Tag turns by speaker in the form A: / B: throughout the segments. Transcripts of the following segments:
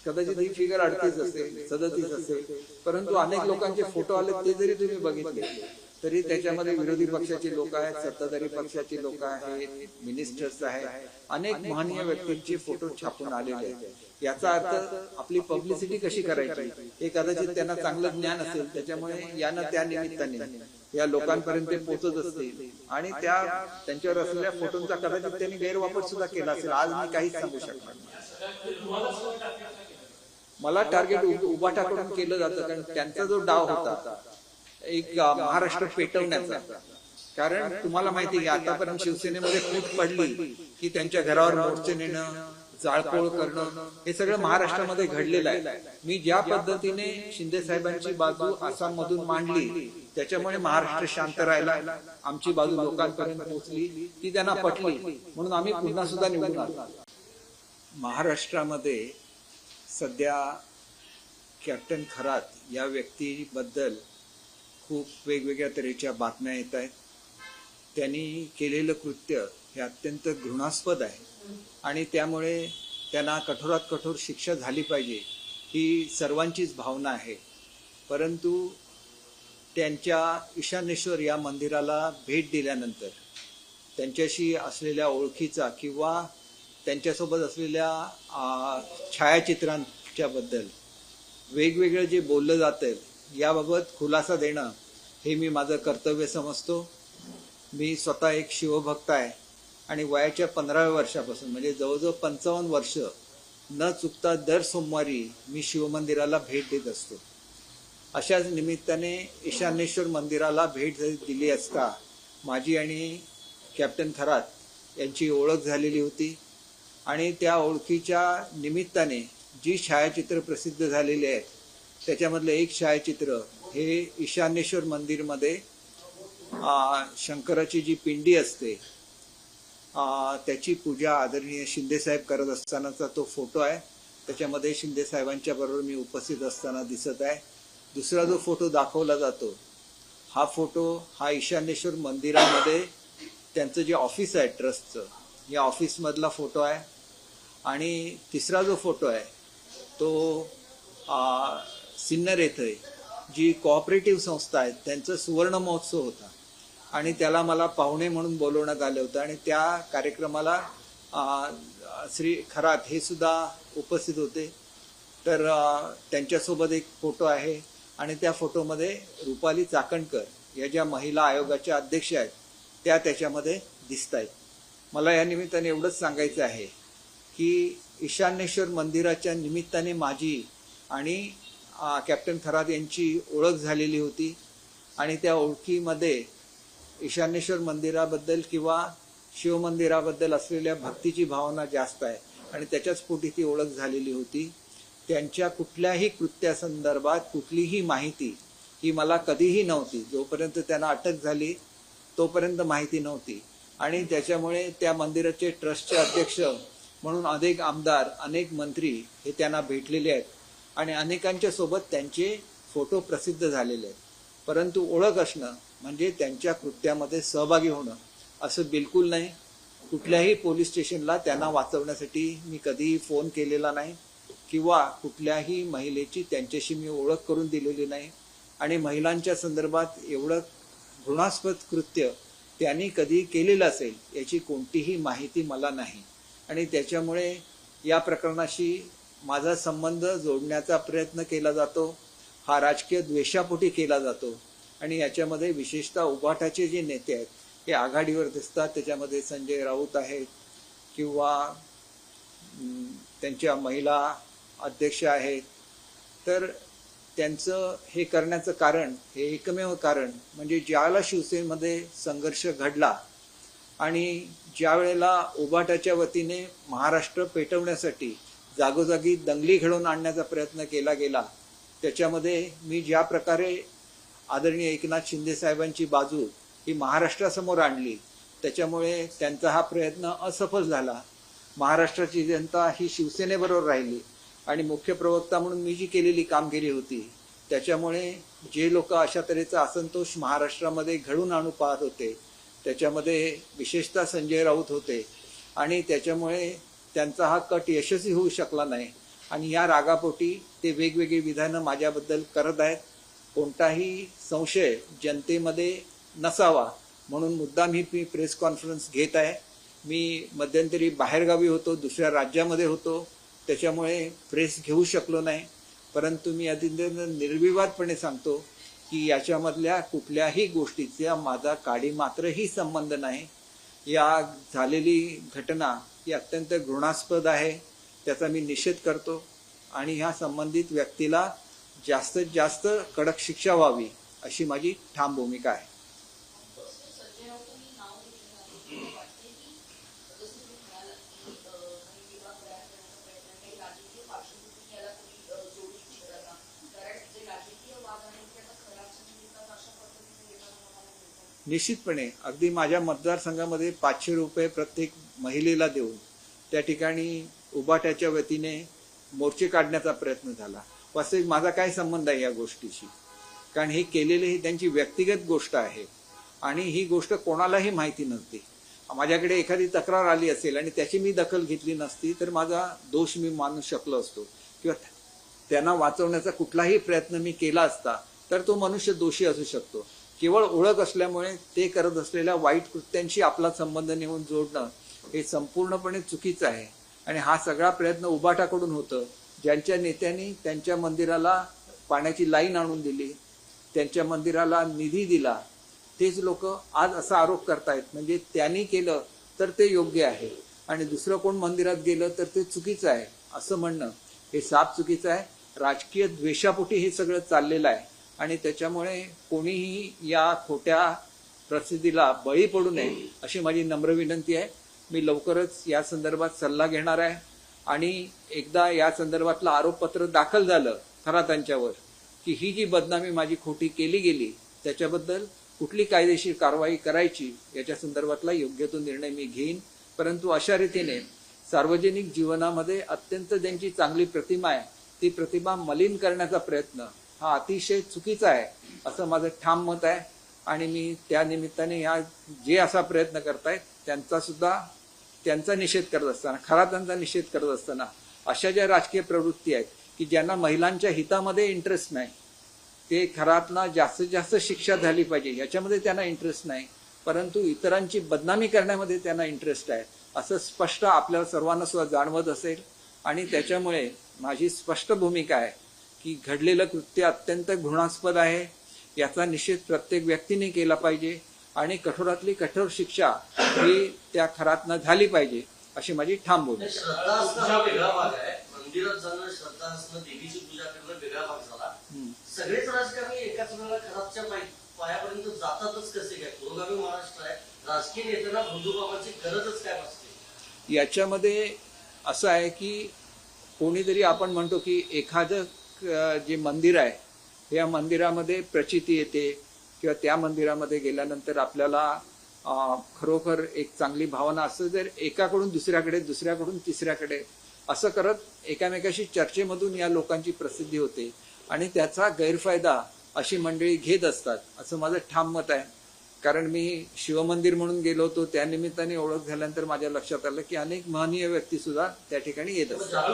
A: कदाचित ही फिगर 38 असेल, 37 असेल, परंतु अनेक लोकांचे फोटो आले ते जरी तुम्ही बघितले तरी त्याच्यामध्ये विरोधी पक्षाची लोक आहेत, सत्ताधारी पक्षाची लोक आहेत, मिनिस्टर्स आहेत, अनेक महनीय व्यक्तींचे फोटो छापून आलेले आहेत। याचा अर्थ आपली पब्लिसिटी कशी करायची हे कदाचित त्यांना चांगलं ज्ञान असेल, त्याच्यामुळे यानं त्या निमित्ताने या लोकांपर्यंत पोहोचत असतील आणि त्यांच्यावर असलेल्या फोटोंचा कदाचित त्यांनी गैरवापर सुद्धा केला असेल। आज मी काहीच सांगू शकणार नाही। मला टार्गेट उबाटाकडून केलं जातं, कारण त्यांचा जो डाव होता एक महाराष्ट्र पेटवण्याचा, कारण तुम्हाला माहिती आहे आतापर्यंत शिवसेनेमध्ये फूट पडली की त्यांच्या घरावर मोर्चे नेणं, जाळपोळ करणं हे सगळं महाराष्ट्रामध्ये घडलेलं आहे। मी ज्या पद्धतीने शिंदे साहेबांची बाजू आसाम मधून मांडली त्याच्यामुळे महाराष्ट्र शांत राहिला, आमची बाजू लोकांपर्यंत पोहोचली, ती त्यांना पटली, म्हणून आम्ही पुन्हा सुद्धा निवडून आलो। महाराष्ट्रामध्ये सध्या कॅप्टन खरात या व्यक्तीबद्दल खूप वेगवेगळ्या तऱ्हेच्या बातम्या येत आहेत। त्यांनी केलेलं कृत्य हे अत्यंत घृणास्पद आहे आणि त्यामुळे त्यांना कठोरात कठोर शिक्षा झाली पाहिजे ही सर्वांचीच भावना आहे। परंतु त्यांच्या ईशानेश्वर या मंदिराला भेट दिल्यानंतर त्यांच्याशी असलेल्या ओळखीचा किंवा त्यांच्यासोबत असलेल्या छायाचित्रांच्या बद्दल वेगवेगळं जे बोललं जातं याबाबत खुलासा देणं हे मी माझं कर्तव्य समजतो। मी स्वतः एक शिवभक्त आहे आणि वयाच्या 15व्या वर्षापासून म्हणजे जवळजवळ 55 वर्ष न चुकता दर सोमवारी मी शिवमंदिराला भेट देत असतो। अशाच निमित्ताने ईशानेश्वर मंदिराला भेट दिली असता माझी आणि कॅप्टन खरात यांची ओळख झालेली होती आणि त्या ओळखीच्या निमित्ताने जी छायाचित्र प्रसिद्ध झालेली आहेत त्याच्यामधलं एक छायाचित्र हे ईशानेश्वर मंदिरमध्ये शंकराची जी पिंडी असते त्याची पूजा आदरणीय शिंदे साहेब करत असतानाचा तो फोटो आहे। त्याच्यामध्ये शिंदे साहेबांच्या बरोबर मी उपस्थित असताना दिसत आहे। दुसरा जो फोटो दाखवला जातो हा फोटो हा ईशानेश्वर मंदिरामध्ये त्यांचं जे ऑफिस आहे ट्रस्टचं या ऑफिसमधला फोटो आहे आणि तिसरा जो फोटो आहे तो सिन्नर येथे जी कोऑपरेटिव्ह संस्था आहे त्यांचा सुवर्ण महोत्सव होता आणि त्याला मला पाहुणे म्हणून बोलवण्यात आले होते आणि त्या कार्यक्रमाला श्री खरात हे सुद्धा उपस्थित होते। तर त्यांच्यासोबत एक फोटो आहे आणि त्या फोटोमध्ये रुपाली चाकणकर या ज्या महिला आयोगाच्या अध्यक्ष आहेत त्या त्याच्यामध्ये दिसत आहेत। मला या निमित्ताने एवढंच सांगायचं आहे की ईशानेश्वर मंदिराच्या निमित्ताने माझी आणि कॅप्टन खरात यांची ओळख झालेली होती आणि त्या ओळखीमध्ये ईशानेश्वर मंदिराबद्दल किंवा शिवमंदिराबद्दल असलेल्या भक्तीची भावना जास्त आहे आणि त्याच्याच पोटी ती ओळख झालेली होती। त्यांच्या कुठल्याही कृत्यासंदर्भात कुठलीही माहिती ही मला कधीही नव्हती, जोपर्यंत त्यांना अटक झाली तोपर्यंत माहिती नव्हती आणि त्याच्यामुळे त्या मंदिराचे ट्रस्टचे अध्यक्ष म्हणून अनेक आमदार अनेक मंत्री हे त्यांना भेटलेले आहेत आणि अनेकांच्या सोबत त्यांचे फोटो प्रसिद्ध झालेले आहेत। परंतु ओळख असणं म्हणजे त्यांच्या कृत्यामध्ये सहभागी होणं असं बिलकुल नाही। कुठल्याही पोलीस स्टेशनला त्यांना वाचवण्यासाठी मी कधीही फोन केलेला नाही किंवा कुठल्याही महिलेची त्यांच्याशी मी ओळख करून दिलेली नाही आणि महिलांच्या संदर्भात एवढं घृणास्पद कृत्य त्यांनी कधी केलेलं असेल याची कोणतीही माहिती मला नाही आणि त्याच्यामुळे या प्रकरणाशी माझा संबंध जोडण्याचा प्रयत्न केला जातो, हा राजकीय द्वेषापोटी केला जातो आणि याच्यामध्ये विशेषतः उभाटाचे जे नेते आहेत हे आघाडीवर दिसतात। त्याच्यामध्ये संजय राऊत आहेत किंवा त्यांच्या महिला अध्यक्ष आहेत। तर त्यांचं हे करण्याचं कारण हे एकमेव कारण म्हणजे ज्यावेळेला शिवसेनेमध्ये संघर्ष घडला आणि ज्या वेळेला उभाटाच्या वतीने महाराष्ट्र पेटवण्यासाठी जागोजागी दंगली घडवून आणण्याचा प्रयत्न केला गेला त्याच्यामध्ये मी ज्या प्रकारे आदरणीय एकनाथ शिंदे साहेबांची बाजू ही महाराष्ट्रासमोर आणली त्याच्यामुळे त्यांचा हा प्रयत्न असफल झाला। महाराष्ट्राची जनता ही शिवसेनेबरोबर राहिली आणि मुख्य प्रवक्ता म्हणून मी जी केलेली कामगिरी होती त्याच्यामुळे जे लोक अशा तऱ्हेचा असंतोष महाराष्ट्रामध्ये घडून आणू पाहत होते त्याच्यामध्ये विशेषतः संजय राऊत होते आणि त्याच्यामुळे त्यांचा हा कट यशस्वी होऊ शकला नाही आणि या रागापोटी ते वेगवेगळी विधानं माझ्याबद्दल करत आहेत. कोणताही संशय जनतेमध्ये नसावा म्हणून मुद्दाम ही प्रेस कॉन्फरन्स घेत आहे. मी मध्यंतरी बाहेरगावी होतो, दुसऱ्या राज्यामध्ये होतो, त्याच्यामुळे प्रेस घेऊ शकलो नाही. परंतु मी अतिशय निर्विवादपणे सांगतो की याच्यामधल्या कुठल्याही गोष्टीचा माझा काडीमात्रही संबंध नाही. या झालेली घटना ही अत्यंत घृणास्पद आहे, त्याचा मी निषेध करतो आणि ह्या संबंधित व्यक्तीला जास्तीत जास्त कडक शिक्षा व्हावी अशी माझी ठाम भूमिका आहे. निश्चितपणे अगदी माझ्या मतदारसंघामध्ये 500 रुपये प्रत्येक महिलेला देऊन त्या ठिकाणी उबाट्याच्या वतीने मोर्चे काढण्याचा प्रयत्न झाला. वास्तविक माझा काय संबंध आहे या गोष्टीशी, कारण हे केलेले ही त्यांची व्यक्तिगत गोष्ट आहे आणि ही गोष्ट कोणालाही माहिती नव्हती. माझ्याकडे एखादी तक्रार आली असेल आणि त्याची मी दखल घेतली नसती तर माझा दोष मी मानू शकलो असतो किंवा त्यांना वाचवण्याचा कुठलाही प्रयत्न मी केला असता तर तो मनुष्य दोषी असू शकतो. केवळ ओळख असल्यामुळे ते करत असलेल्या वाईट कृत्यांशी आपला संबंध नेऊन जोडणं हे संपूर्णपणे चुकीचं आहे. आणि हा सगळा प्रयत्न उबाटाकडून होतं. ज्यांच्या नेत्यांनी त्यांच्या मंदिराला पाण्याची लाईन आणून दिली, त्यांच्या मंदिराला निधी दिला, तेच लोक आज असा आरोप करतायत म्हणजे त्यांनी केलं तर ते योग्य आहे आणि दुसरं कोण मंदिरात गेलं तर ते चुकीचं आहे असं म्हणणं हे साफ चुकीचं आहे. राजकीय द्वेषापोटी हे सगळं चाललेलं आहे आणि त्याच्यामुळे कोणीही या खोट्या प्रसिद्धीला बळी पडू नये अशी माझी नम्र विनंती आहे. मी लवकरच या संदर्भात सल्ला घेणार आहे आणि एकदा या संदर्भातलं आरोपपत्र दाखल झालं खरा त्यांच्यावर की ही जी बदनामी माझी खोटी केली गेली त्याच्याबद्दल कुठली कायदेशीर कारवाई करायची याच्या संदर्भातला योग्य तो निर्णय मी घेईन. परंतु अशा रीतीने सार्वजनिक जीवनामध्ये अत्यंत ज्यांची चांगली प्रतिमा आहे ती प्रतिमा मलिन करण्याचा प्रयत्न हा अतिशय चुकीचा आहे असं माझं ठाम मत आहे. आणि मी त्या निमित्ताने ह्या जे असा प्रयत्न करतायत त्यांचा निषेध करत असताना, खरा त्यांचा निषेध करत असताना अशा ज्या राजकीय प्रवृत्ती आहेत की ज्यांना महिलांच्या हितामध्ये इंटरेस्ट नाही, ते खरातना जास्तीत जास्त शिक्षा झाली पाहिजे याच्यामध्ये त्यांना इंटरेस्ट नाही, परंतु इतरांची बदनामी करण्यामध्ये त्यांना इंटरेस्ट आहे असं स्पष्ट आपल्या सर्वांना सुद्धा जाणवत असेल. आणि त्याच्यामुळे माझी स्पष्ट भूमिका आहे की घडलेलं कृत्य अत्यंत घृणास्पद आहे, याचा निषेध प्रत्येक व्यक्तीने केला पाहिजे आणि कठोरातली कठोर शिक्षा ही त्या खरातना झाली पाहिजे अशी माझी ठाम भूमिका.
B: श्रद्धा असणं हा वेगळा भाग आहे, मंदिरात जाणं, श्रद्धा असणं, देवीची पूजा करणं वेगळा भाग झाला. सगळेच राजकारणी एकाच वेळेला खराबच्या पायापर्यंत जातातच कसे काय? पुरोगामी महाराष्ट्र आहे, राजकीय नेत्यांना बंधुभावाची गरजच काय असते?
A: याच्यामध्ये असं आहे की कोणीतरी आपण म्हणतो की एखादं जे मंदिर आहे या मंदिरामध्ये प्रचिती येते किंवा त्या मंदिरामध्ये गेल्यानंतर आपल्याला खरोखर एक चांगली भावना असं जर एकाकडून दुसऱ्याकडे, दुसऱ्याकडून तिसऱ्याकडे असं करत एकामेकाशी चर्चेमधून या लोकांची प्रसिद्धी होते आणि त्याचा गैरफायदा अशी मंडळी घेत असतात असं माझं ठाम मत आहे. कारण मी शिवमंदिर म्हणून गेलो होतो, त्या निमित्ताने ओळख झाल्यानंतर माझ्या लक्षात आलं की अनेक महनीय व्यक्ती सुद्धा त्या ठिकाणी येत असतात.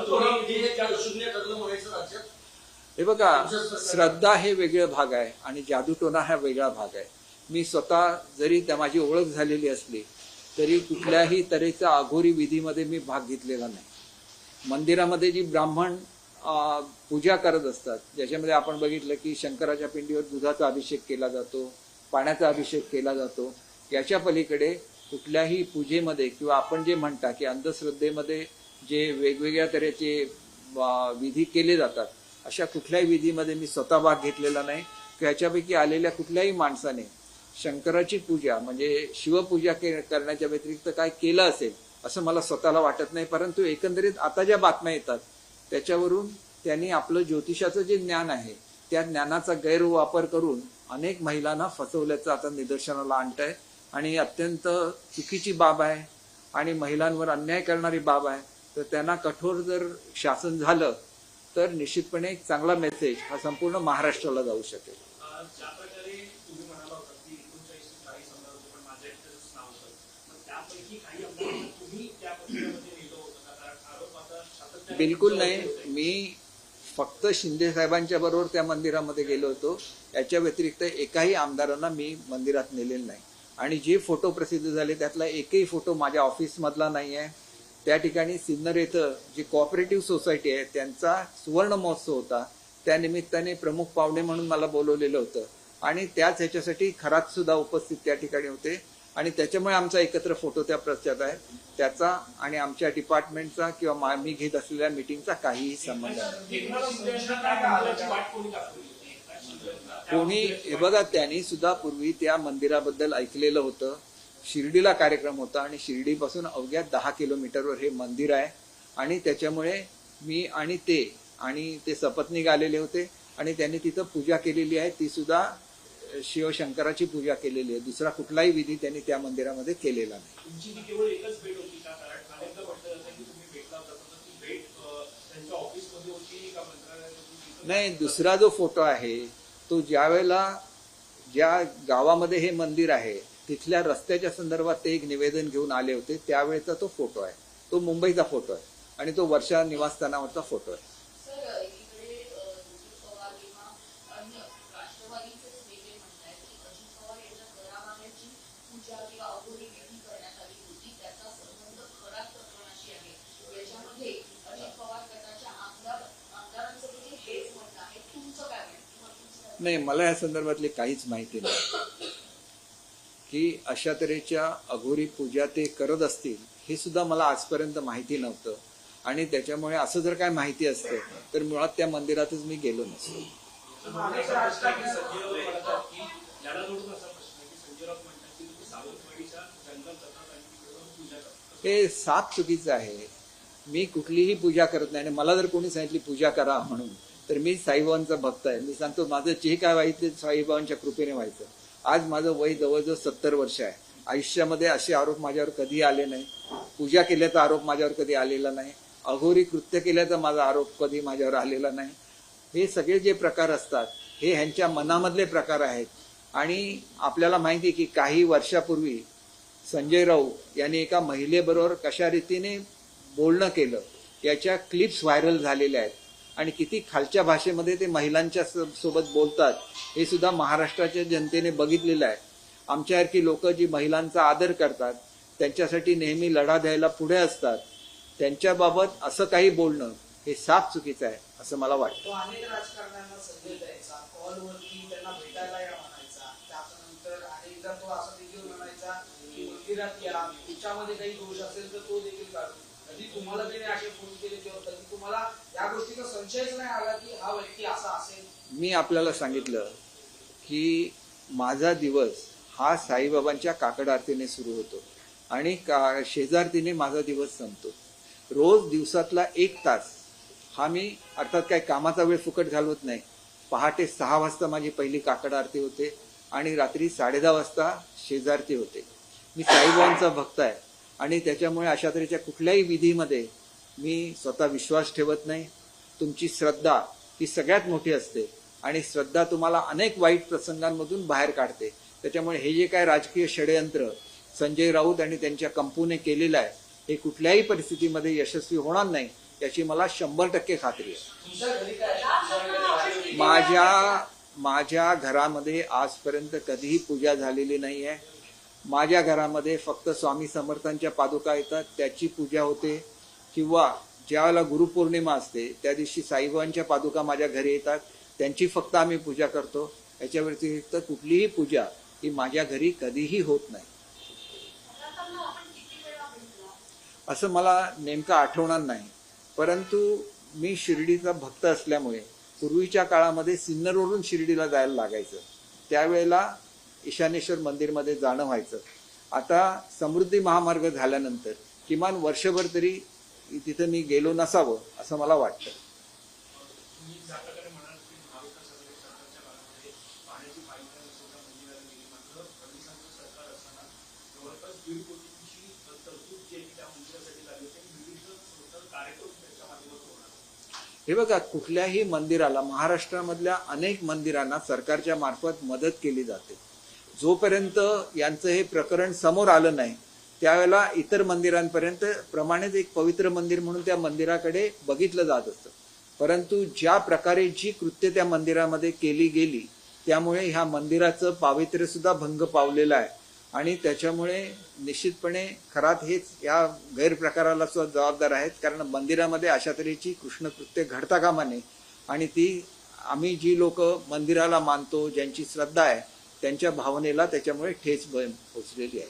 A: हे बघा, श्रद्धा हे वेगळं भाग आहे आणि जादूटोना हा वेगळा भाग आहे. मी स्वतः जरी त्या माझी ओळख झालेली असली तरी कुठल्याही तऱ्हेच्या अघोरी विधीमध्ये मी भाग घेतलेला नाही. मंदिरामध्ये जी ब्राह्मण पूजा करत असतात ज्याच्यामध्ये आपण बघितलं की शंकराच्या पिंडीवर दुधाचा अभिषेक केला जातो, पाण्याचा अभिषेक केला जातो, याच्या पलीकडे कुठल्याही पूजेमध्ये किंवा आपण जे म्हणता की अंधश्रद्धेमध्ये जे वेगवेगळ्या तऱ्हेचे विधी केले जातात अशा कुठल्याही विधीमध्ये मी स्वतः भाग घेतलेला नाही. याच्यापैकी आलेल्या कुठल्याही माणसाने शंकराची पूजा म्हणजे शिवपूजा करण्याच्या व्यतिरिक्त काय केलं असेल असं मला स्वतःला वाटत नाही. परंतु एकंदरीत आता ज्या बातम्या येतात त्याच्यावरून त्यांनी आपलं ज्योतिषाचं जे ज्ञान आहे त्या ज्ञानाचा गैरवापर करून अनेक महिलांना फसवल्याचं आता निदर्शनाला आणत आहे आणि अत्यंत चुकीची बाब आहे आणि महिलांवर अन्याय करणारी बाब आहे. तर त्यांना कठोर जर शासन झालं तर निश्चितपणे एक चांगला मेसेज हा संपूर्ण महाराष्ट्राला जाऊ शकेल. बिलकुल नाही. मी फक्त शिंदे साहेबांच्या बरोबर त्या मंदिरामध्ये गेलो होतो. याच्या व्यतिरिक्त एकाही आमदारांना मी मंदिरात नेलेलं नाही. आणि जे फोटो प्रसिद्ध झाले त्यातला एकही फोटो माझ्या ऑफिसमधला नाही आहे. त्या ठिकाणी सिन्नर येथं जी कोऑपरेटिव्ह सोसायटी आहे त्यांचा सुवर्ण महोत्सव होता. त्या निमित्ताने प्रमुख पाहुणे म्हणून मला बोलवलेलं होतं आणि त्याच ह्याच्यासाठी खरात सुद्धा उपस्थित त्या ठिकाणी होते आणि त्याच्यामुळे आमचा एकत्र फोटो त्या प्रचारात आहे. त्याचा आणि आमच्या डिपार्टमेंटचा किंवा मी घेत असलेल्या मीटिंगचा काहीही संबंध नाही. कोणी हे बघा, त्यांनी सुद्धा पूर्वी त्या मंदिराबद्दल ऐकलेलं होतं. शिर्डीला कार्यक्रम होता आणि शिर्डीपासून अवघ्या 10 किलोमीटरवर हे मंदिर आहे आणि त्याच्यामुळे मी आणि ते सपत्नीक आलेले होते आणि त्यांनी तिथं पूजा केलेली आहे. ती सुद्धा शिवशंकराची पूजा केलेली आहे. दुसरा कुठलाही विधी त्यांनी त्या मंदिरामध्ये केलेला नाही.
C: तुमची ती केवळ एकच भेट होती का? कारण अनेकदा म्हटलं जातं की तुम्ही भेटला होता, ती भेट त्यांच्या ऑफिसमध्ये होती का मंत्रालयात?
A: नाही, दुसरा जो फोटो आहे तो ज्या गावामध्ये हे मंदिर आहे तिथल्या रस्त्याच्या संदर्भात ते एक निवेदन घेऊन आले होते, त्यावेळेचा तो फोटो आहे. तो मुंबईचा फोटो आहे आणि तो वर्षा निवासस्थानावरचा फोटो आहे. नाही, मला या संदर्भातली काहीच माहिती नाही की अशा तऱ्हेच्या अघोरी पूजा ते करत असतील. हे सुद्धा मला आजपर्यंत माहिती नव्हतं आणि त्याच्यामुळे असं जर काय माहिती असतं तर मुळात त्या मंदिरातच मी गेलो नसतो. हे साफ चुकीचं आहे. मी कुठलीही पूजा करत नाही आणि मला जर कोणी सांगितली पूजा करा म्हणून तर मी साईबाबांचा भक्त आहे. मी सांगतो माझं जे काय व्हायचं साईबाबांच्या कृपेने व्हायचं. आज माझं वय जवळजवळ 70 वर्ष आहे. आयुष्यामध्ये असे आरोप माझ्यावर कधी आले नाही. पूजा केल्याचा आरोप माझ्यावर कधी आलेला नाही. अघोरी कृत्य केल्याचा माझा आरोप कधी माझ्यावर आलेला नाही. हे सगळे जे प्रकार असतात हे ह्यांच्या मनामधले प्रकार आहेत. आणि आपल्याला माहिती आहे की काही वर्षापूर्वी संजय राऊत यांनी एका महिलेबरोबर कशा रीतीने बोलणं केलं याच्या क्लिप्स व्हायरल झालेल्या आहेत आणि किती खालच्या भाषेमध्ये ते महिलांच्या सोबत बोलतात हे सुद्धा महाराष्ट्राच्या जनतेने बघितलेलं आहे. आमच्यासारखी लोक जी महिलांचा आदर करतात, त्यांच्यासाठी नेहमी लढा द्यायला पुढे असतात, त्यांच्याबाबत असं काही बोलणं हे साफ चुकीचं आहे असं मला वाटतं.
D: तो अनेक राजकारण्यांना संदेश द्यायचा, कॉलवरती त्यांना भेटायला या म्हणायचा. त्यानंतर अनेकदा तो असं देखील म्हणायचा की मंदिरात या, तुमच्यामध्ये काही दोष असेल तर तो देखील काढू. कधी तुम्हाला त्याने असे फोन केले किंवा कधी तुम्हाला या गोष्टीचा संशयच नाही आला की हा व्यक्ती असा असेल?
A: मी आपल्याला सांगितलं की माझा दिवस हा साईबाबांच्या काकड आरतीने सुरू होतो आणि शेजारतीने माझा दिवस संपतो. रोज दिवसातला 1 तास हा मी अर्थात काही कामाचा वेळ फुकट घालवत नाही. पहाटे 6 वाजता माझी पहिली काकड आरती होते आणि रात्री 10:30 वाजता शेजारती होते. मी साईबाबांचा भक्त आहे आणि त्याच्यामुळे अशा तऱ्हेच्या कुठल्याही विधीमध्ये मी स्वतः विश्वास ठेवत नाही. तुमची श्रद्धा ही सगळ्यात मोठी असते आणि श्रद्धा तुम्हाला अनेक वाईट प्रसंगांमधून बाहेर काढते. त्याच्यामुळे हे जे काय राजकीय षडयंत्र संजय राऊत आणि त्यांच्या कंपनीने केलेलं आहे हे कुठल्याही परिस्थितीमध्ये यशस्वी होणार नाही याची मला 100% खात्री आहे. माझ्या घरामध्ये आजपर्यंत कधीही पूजा झालेली नाही आहे. माझ्या घरामध्ये फक्त स्वामी समर्थांच्या पादुका येतात त्याची पूजा होते किंवा ज्यावेळेला गुरुपौर्णिमा असते त्या दिवशी साईबाबांच्या पादुका माझ्या घरी येतात त्यांची फक्त आम्ही पूजा करतो. याच्या व्यतिरिक्त कुठलीही पूजा ही माझ्या घरी कधीही होत नाही. असं मला नेमकं आठवणार नाही, परंतु मी शिर्डीचा भक्त असल्यामुळे पूर्वीच्या काळामध्ये सिन्नरवरून शिर्डीला जायला लागायचं. त्यावेळेला ईशानेश्वर मंदिरमध्ये जाणं व्हायचं. आता समृद्धी महामार्ग झाल्यानंतर किमान वर्षभर तरी तिथं मी गेलो नसावं असं मला वाटतं. हे बघा, कुठल्याही मंदिराला महाराष्ट्रामधल्या अनेक मंदिरांना सरकारच्या मार्फत मदत केली जाते. जोपर्यंत यांचं हे प्रकरण समोर आलं नाही त्यावेळेला इतर मंदिरांपर्यंत प्रमाणेच एक पवित्र मंदिर म्हणून त्या मंदिराकडे बघितलं जात असतं. परंतु ज्या प्रकारे जी कृत्य त्या मंदिरामध्ये केली गेली त्यामुळे ह्या मंदिराचं पावित्र्य सुद्धा भंग पावलेलं आहे आणि त्याच्यामुळे निश्चितपणे खरात हेच या गैरप्रकाराला सुद्धा जबाबदार आहेत. कारण मंदिरामध्ये अशा तऱ्हेची कृष्णकृत्य घडता कामा नये आणि ती आम्ही जी लोक मंदिराला मानतो, ज्यांची श्रद्धा आहे, त्यांच्या भावनेला त्याच्यामुळे ठेच पोचलेली आहे.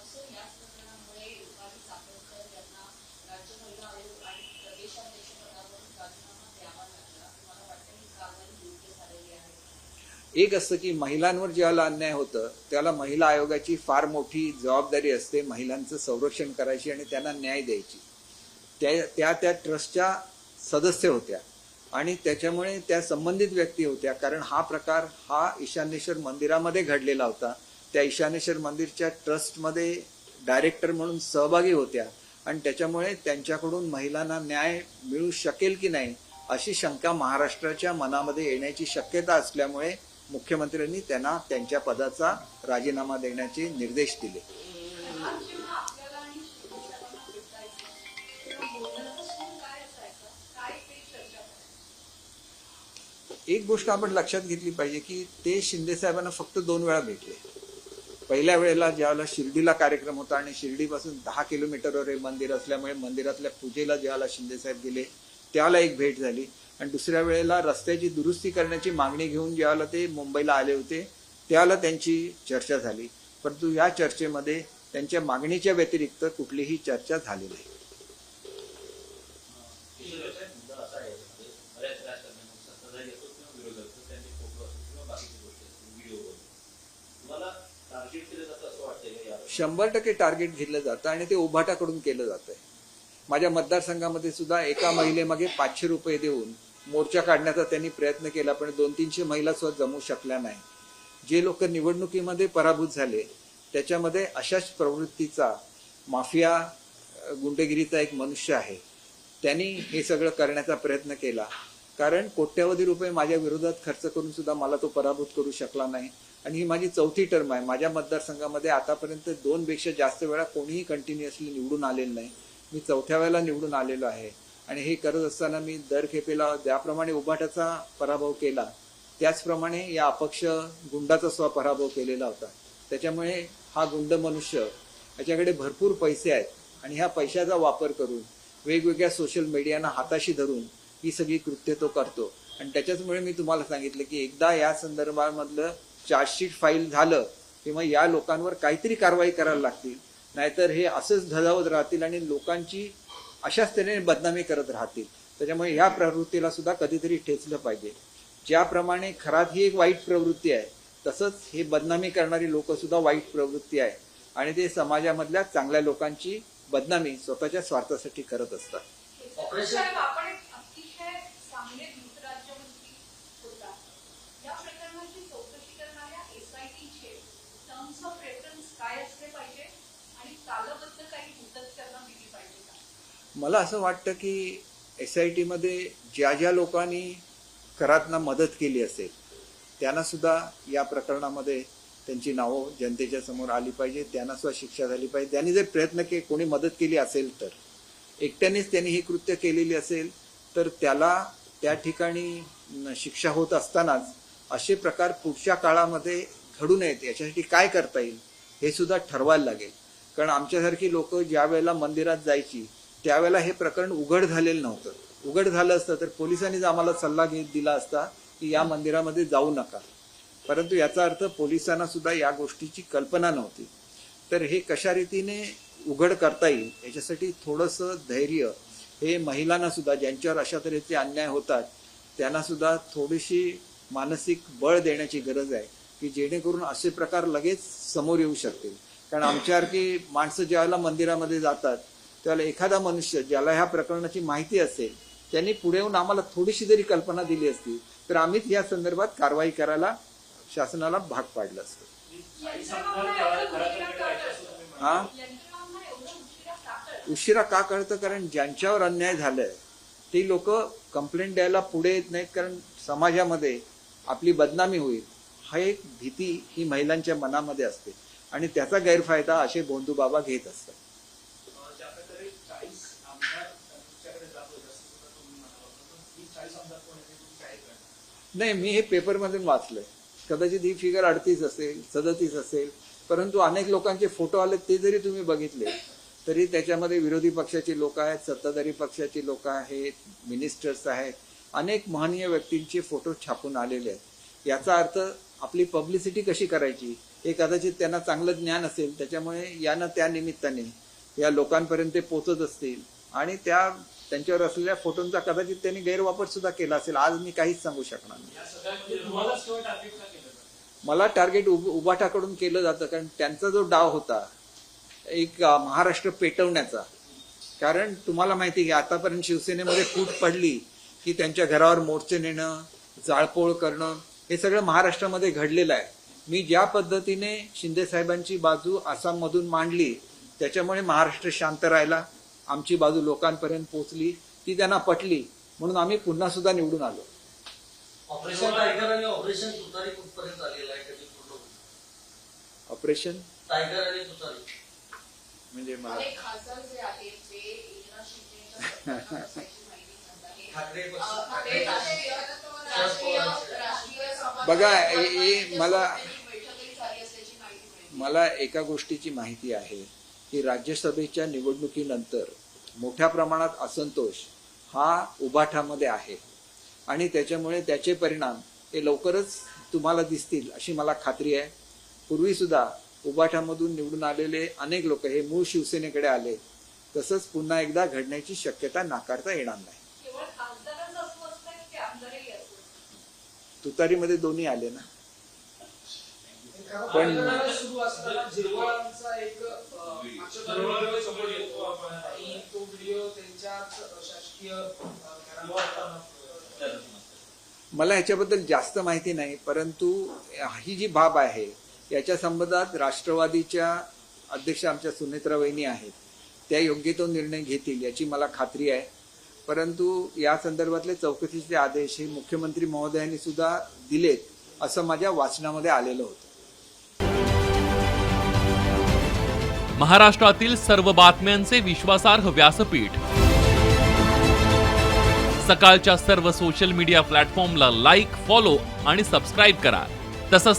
E: सर, याच प्रकरणामुळे रुपाली चाकणकर यांना राज्य महिला आयोग आणि प्रदेशाध्यक्ष पदावरून राजीनामा द्यावा लागला. तुम्हाला वाटतं ही कारवाई योग्य झालेली आहे?
A: एक असतं की महिलांवर ज्याला अन्याय होतं त्याला महिला आयोगाची फार मोठी जबाबदारी असते महिलांचं संरक्षण करायची आणि त्यांना न्याय द्यायची. त्या ट्रस्टच्या सदस्य होत्या आणि त्याच्यामुळे त्या संबंधित व्यक्ती होत्या. कारण हा प्रकार हा ईशान्येश्वर मंदिरामध्ये घडलेला होता. त्या ईशान्येश्वर मंदिरच्या ट्रस्टमध्ये डायरेक्टर म्हणून सहभागी होत्या आणि त्याच्यामुळे त्यांच्याकडून महिलांना न्याय मिळू शकेल की नाही अशी शंका महाराष्ट्राच्या मनामध्ये येण्याची शक्यता असल्यामुळे मुख्यमंत्र्यांनी त्यांना त्यांच्या पदाचा राजीनामा देण्याचे निर्देश दिले.
E: जेव्हा आपल्याला आणि शिवसेनेला भेटायचं तेव्हा बोलण्याचा सूर काय असायचा? काय ते चर्चा करायची?
A: एक गोष्ट आपण लक्षात घेतली पाहिजे की ते शिंदे साहेबांना फक्त 2 वेळा भेटले. पहिल्या वेळेला ज्यावेळेला शिर्डीला कार्यक्रम होता आणि शिर्डीपासून 10 किलोमीटरवर हे मंदिर असल्यामुळे मंदिरातल्या पूजेला ज्यावेळेला शिंदे साहेब गेले त्यावेळेला एक भेट झाली आणि दुसऱ्या वेळेला रस्त्याची दुरुस्ती करण्याची मागणी घेऊन ज्यावेळेला ते मुंबईला आले होते त्यावेळेला त्यांची चर्चा झाली. परंतु या चर्चेमध्ये त्यांच्या मागणीच्या व्यतिरिक्त कुठलीही चर्चा झाली नाही.
F: मुद्दा असा आहे याच्यामध्ये बऱ्याच राजकारण्यांना सत्ताधारी असो किंवा विरोधक असो त्यांचे फोटो असो किंवा बाकीची गोष्टी असतील व्हिडिओ तुम्हाला टार्गेट केलं जातं असं वाटतंय का यावर?
A: 100% टार्गेट घेतलं जातं आणि ते उभाटाकडून केलं जातंय. माझ्या मतदारसंघामध्ये सुद्धा एका महिलेमागे 500 रुपये देऊन मोर्चा काढण्याचा त्यांनी प्रयत्न केला पण 200-300 महिला सुद्धा जमू शकल्या नाही. जे लोक निवडणुकीमध्ये पराभूत झाले त्याच्यामध्ये अशाच प्रवृत्तीचा माफिया गुंडगिरीचा एक मनुष्य आहे. त्यांनी हे सगळं करण्याचा प्रयत्न केला कारण कोट्यवधी रुपये माझ्या विरोधात खर्च करून सुद्धा मला तो पराभूत करू शकला नाही आणि ही माझी 4थी टर्म आहे. माझ्या मतदारसंघामध्ये आतापर्यंत 2 पेक्षा जास्त वेळा कोणीही कंटिन्युअसली निवडून आलेलं नाही. मी 4थ्या वेळेला निवडून आलेलो आहे आणि हे करत असताना मी दर खेपेला ज्याप्रमाणे उभाटाचा पराभव केला त्याचप्रमाणे या अपक्ष गुंडाचा सुद्धा पराभव केलेला होता. त्याच्यामुळे हा गुंड मनुष्य याच्याकडे भरपूर पैसे आहेत आणि ह्या पैशाचा वापर करून वेगवेगळ्या सोशल मीडियाना हाताशी धरून ही सगळी कृत्य तो करतो आणि त्याच्याचमुळे मी तुम्हाला सांगितलं की एकदा या संदर्भामधलं चार्जशीट फाईल झालं किंवा या लोकांवर काहीतरी कारवाई करायला लागतील नाहीतर हे असंच धजावत राहतील आणि लोकांची अशाच तऱ्हेने बदनामी करत राहतील. त्याच्यामुळे ह्या प्रवृत्तीला सुद्धा कधीतरी ठेचलं पाहिजे. ज्याप्रमाणे खरात ही एक वाईट प्रवृत्ती आहे तसंच हे बदनामी करणारी लोक सुद्धा वाईट प्रवृत्ती आहे आणि ते समाजामधल्या चांगल्या लोकांची बदनामी स्वतःच्या स्वार्थासाठी करत असतात.
B: ऑपरेशन
E: आपण एक अतिशय चांगले गृहराज्यमंत्री होता. या प्रकरणाची चौकशी करणाऱ्या SITचे टर्म्स ऑफ रेफरन्स काय असले पाहिजे आणि कालबद्ध काही मुदत त्यांना दिली पाहिजे का?
A: मला असं वाटतं की SIT मध्ये ज्या ज्या लोकांनी खरातना मदत केली असेल त्यांना सुद्धा या प्रकरणामध्ये त्यांची नावं जनतेच्या समोर आली पाहिजे. त्यांना सुद्धा शिक्षा झाली पाहिजे. त्यांनी जर प्रयत्न केले कोणी मदत केली असेल तर एकट्यानेच त्यांनी ही कृत्य केलेली असेल तर त्याला त्या ठिकाणी शिक्षा होत असतानाच असे प्रकार पुढच्या काळामध्ये घडू नयेत याच्यासाठी काय करता येईल हे सुद्धा ठरवायला लागेल. कारण आमच्यासारखी लोक ज्या वेळेला मंदिरात जायची त्यावेळेला हे प्रकरण उघड झालेलं नव्हतं. उघड झालं असतं तर पोलिसांनीच आम्हाला सल्ला दिला असता की या मंदिरामध्ये जाऊ नका. परंतु याचा अर्थ पोलिसांना सुद्धा या गोष्टीची कल्पना नव्हती. तर हे कशा रीतीने उघड करता येईल याच्यासाठी थोडंसं धैर्य हे महिलांना सुद्धा ज्यांच्यावर अशा तऱ्हेचे अन्याय होतात त्यांना सुद्धा थोडीशी मानसिक बळ देण्याची गरज आहे की जेणेकरून असे प्रकार लगेच समोर येऊ शकतील. कारण आमच्यासारखी माणसं ज्यावेळेला मंदिरामध्ये जातात त्यावेळेला एखादा मनुष्य ज्याला ह्या प्रकरणाची माहिती असेल त्यांनी पुढे येऊन आम्हाला थोडीशी जरी कल्पना दिली असती तर आम्हीच या संदर्भात कारवाई करायला शासनाला भाग पाडलं असतं. हा उशिरा का कळतं? कारण ज्यांच्यावर अन्याय झालाय ते लोक कंप्लेंट द्यायला पुढे येत नाहीत कारण समाजामध्ये आपली बदनामी होईल हा एक भीती ही महिलांच्या मनामध्ये असते आणि त्याचा गैरफायदा असे भोंदू बाबा घेत असतात.
C: ज्या प्रकारे 40 आमदार तुमच्याकडे जात होते असं सुद्धा तुम्ही म्हणाला होता, पण ही 40 आमदार कोण आहे तुम्ही काय करणार?
A: नाही, मी हे पेपरमधून वाचलंय. कदाचित ही फिगर 38 असेल, 37 असेल, परंतु अनेक लोकांचे फोटो आले ते जरी तुम्ही बघितले तरी त्याच्यामध्ये विरोधी पक्षाची लोक आहेत, सत्ताधारी पक्षाची लोक आहेत, मिनिस्टर्स आहेत, अनेक महनीय व्यक्तींचे फोटो छापून आलेले आहेत. याचा अर्थ आपली पब्लिसिटी कशी करायची हे कदाचित त्यांना चांगलं ज्ञान असेल, त्याच्यामुळे यानं त्या निमित्ताने या लोकांपर्यंत ते पोचत असतील आणि त्यांच्यावर असलेल्या फोटोंचा कदाचित त्यांनी गैरवापर सुद्धा केला असेल. आज मी काहीच सांगू शकणार नाही.
C: या सगळ्यांमध्ये तुम्हालाच केवळ टार्गेट का केलं जातं?
A: मला टार्गेट उबाठाकडून केलं जातं, कारण त्यांचा जो डाव होता एक महाराष्ट्र पेटवण्याचा. कारण तुम्हाला माहिती आहे की आतापर्यंत शिवसेनेमध्ये फूट पडली की त्यांच्या घरावर मोर्चे नेणं, जाळपोळ करणं हे सगळं महाराष्ट्रामध्ये घडलेलं आहे. मी ज्या पद्धतीने शिंदे साहेबांची बाजू आसाममधून मांडली त्याच्यामुळे महाराष्ट्र शांत राहिला, आमची बाजू लोकांपर्यंत पोहोचली, ती त्यांना पटली, म्हणून आम्ही पुन्हा सुद्धा निवडून आलो.
B: ऑपरेशन टायगर आणि ऑपरेशन तुतारी कुठपर्यंत आलेलं आहे कधी पूर्ण?
A: ऑपरेशन
B: टायगर आणि तुतारी
A: म्हणजे मला
E: अनेक खासदार जे आहेत ते एकनाथ शिंदेच्या सरकारत असल्याची माहिती मिळत आहे.
B: ठाकरे
E: ते
B: ठाकरे
E: राष्ट्रीय समाज
A: बघा, मला
E: बैठकही झाली असल्याची माहिती मिळते.
A: मला एका गोष्टीची माहिती आहे की राज्यसभेच्या निवडणुकीनंतर मोठ्या प्रमाणात असंतोष हा उबाठामध्ये आहे आणि त्याच्यामुळे त्याचे परिणाम हे लवकरच तुम्हाला दिसतील अशी मला खात्री आहे. पूर्वी सुद्धा उबाठामधून निवडून आलेले अनेक लोक हे मूळ शिवसेनेकडे आले, तसंच पुन्हा एकदा घडण्याची शक्यता नाकारता येणार नाही.
E: केवळ खासदारच असं असतं की आमदारही असतं?
A: तुतारीमध्ये दोन्ही आले ना.
D: पण सुरू असताना झिरवाळांचा एक
C: झिरवाळ समोर येतो आपण.
D: आणि तो व्हिडिओ त्यांच्याच शासकीय घरामध्ये
A: मला ह्याच्याबद्दल जास्त माहिती नाही, परंतु ही जी बाब आहे याच्या संबंधात राष्ट्रवादीच्या अध्यक्ष आमच्या सुनेत्रा वहिनी आहेत, त्या योग्य तो निर्णय घेतील याची मला खात्री आहे. परंतु या संदर्भातले चौकशीचे आदेश हे मुख्यमंत्री महोदयांनी सुद्धा दिलेत असं माझ्या वाचनामध्ये आलेलं होतं.
G: महाराष्ट्रातील सर्व बातम्यांचे विश्वासार्ह व्यासपीठ, सकाळच्या सर्व सोशल मीडिया प्लॅटफॉर्मला लाईक, फॉलो आणि सबस्क्राईब करा. तसंच